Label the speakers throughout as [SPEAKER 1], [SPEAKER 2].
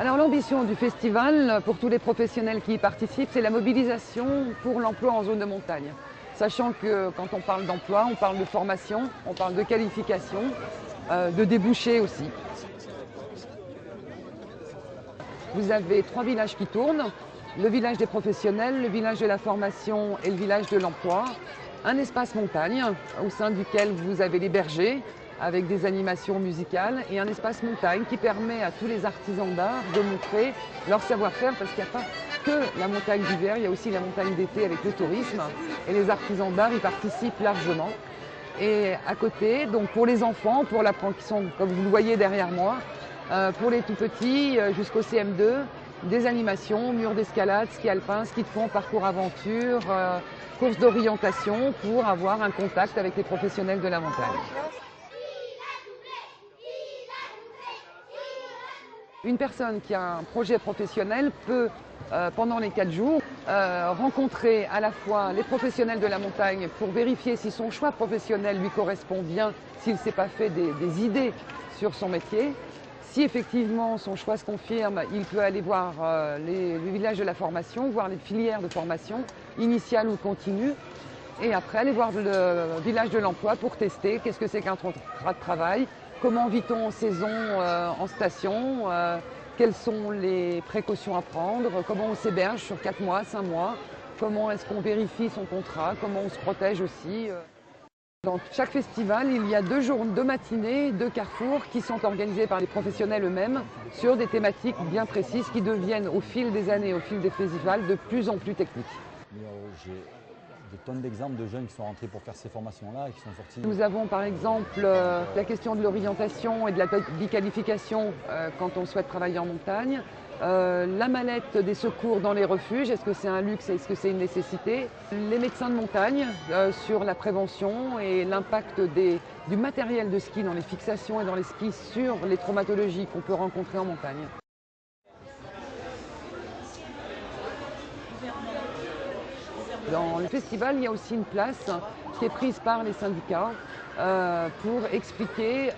[SPEAKER 1] Alors l'ambition du festival, pour tous les professionnels qui y participent, c'est la mobilisation pour l'emploi en zone de montagne. Sachant que quand on parle d'emploi, on parle de formation, on parle de qualification, de débouchés aussi. Vous avez 3 villages qui tournent, le village des professionnels, le village de la formation et le village de l'emploi. Un espace montagne au sein duquel vous avez les bergers avec des animations musicales et un espace montagne qui permet à tous les artisans d'art de montrer leur savoir-faire parce qu'il n'y a pas que la montagne d'hiver, il y a aussi la montagne d'été avec le tourisme et les artisans d'art y participent largement. Et à côté, donc pour les enfants, qui sont comme vous le voyez derrière moi, pour les tout petits jusqu'au CM2, des animations, murs d'escalade, ski alpin, ski de fond, parcours aventure, courses d'orientation pour avoir un contact avec les professionnels de la montagne. Une personne qui a un projet professionnel peut, pendant les 4 jours, rencontrer à la fois les professionnels de la montagne pour vérifier si son choix professionnel lui correspond bien, s'il ne s'est pas fait des idées sur son métier. Si effectivement son choix se confirme, il peut aller voir le village de la formation, voir les filières de formation, initiale ou continue, et après aller voir le village de l'emploi pour tester qu'est-ce que c'est qu'un contrat de travail, comment vit-on en saison, en station, quelles sont les précautions à prendre, comment on s'héberge sur 4 mois, 5 mois, comment est-ce qu'on vérifie son contrat, comment on se protège aussi. Dans chaque festival, il y a 2 matinées, 2 carrefours qui sont organisés par les professionnels eux-mêmes sur des thématiques bien précises qui deviennent au fil des années, au fil des festivals, de plus en plus techniques.
[SPEAKER 2] J'ai des tonnes d'exemples de jeunes qui sont rentrés pour faire ces formations-là et qui sont sortis.
[SPEAKER 1] Nous avons par exemple la question de l'orientation et de la biqualification quand on souhaite travailler en montagne. La mallette des secours dans les refuges, est-ce que c'est un luxe, est-ce que c'est une nécessité? Les médecins de montagne sur la prévention et l'impact du matériel de ski dans les fixations et dans les skis sur les traumatologies qu'on peut rencontrer en montagne. Dans le festival, il y a aussi une place qui est prise par les syndicats pour expliquer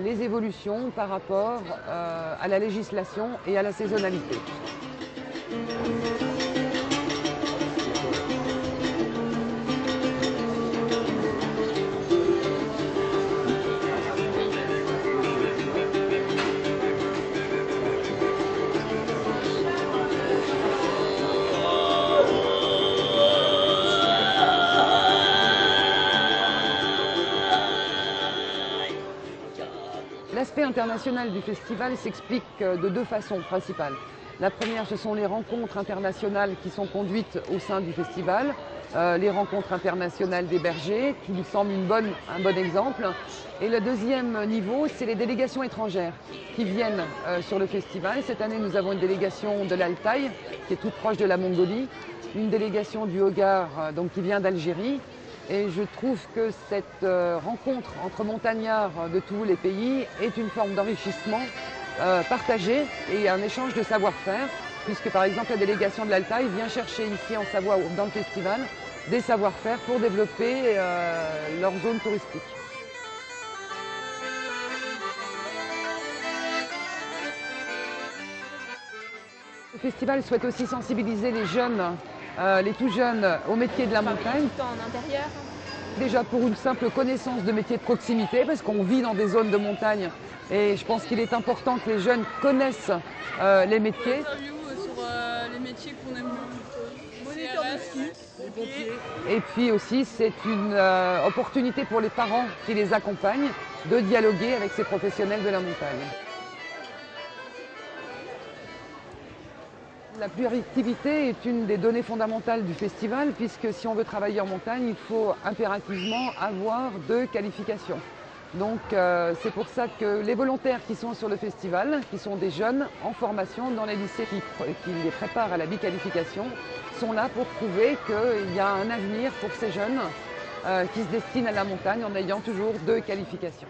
[SPEAKER 1] les évolutions par rapport à la législation et à la saisonnalité. L'aspect international du festival s'explique de 2 façons principales. La première, ce sont les rencontres internationales qui sont conduites au sein du festival, les rencontres internationales des bergers, qui nous semblent un bon exemple. Et le deuxième niveau, c'est les délégations étrangères qui viennent sur le festival. Cette année, nous avons une délégation de l'Altaï, qui est toute proche de la Mongolie, une délégation du Hogar, donc qui vient d'Algérie. Et je trouve que cette rencontre entre montagnards de tous les pays est une forme d'enrichissement partagé et un échange de savoir-faire, puisque par exemple la délégation de l'Altaï vient chercher ici en Savoie, dans le festival, des savoir-faire pour développer leur zone touristique. Le festival souhaite aussi sensibiliser les jeunes, les tout jeunes au métier de la montagne.
[SPEAKER 3] En intérieur.
[SPEAKER 1] Déjà pour une simple connaissance de métiers de proximité, parce qu'on vit dans des zones de montagne et je pense qu'il est important que les jeunes connaissent les métiers.
[SPEAKER 3] Sur les métiers qu'on aime bien. Moniteur de ski, les pompiers.
[SPEAKER 1] Et puis aussi c'est une opportunité pour les parents qui les accompagnent de dialoguer avec ces professionnels de la montagne. La pluriactivité est une des données fondamentales du festival puisque si on veut travailler en montagne, il faut impérativement avoir 2 qualifications. Donc c'est pour ça que les volontaires qui sont sur le festival, qui sont des jeunes en formation dans les lycées qui les préparent à la biqualification, sont là pour prouver qu'il y a un avenir pour ces jeunes qui se destinent à la montagne en ayant toujours 2 qualifications.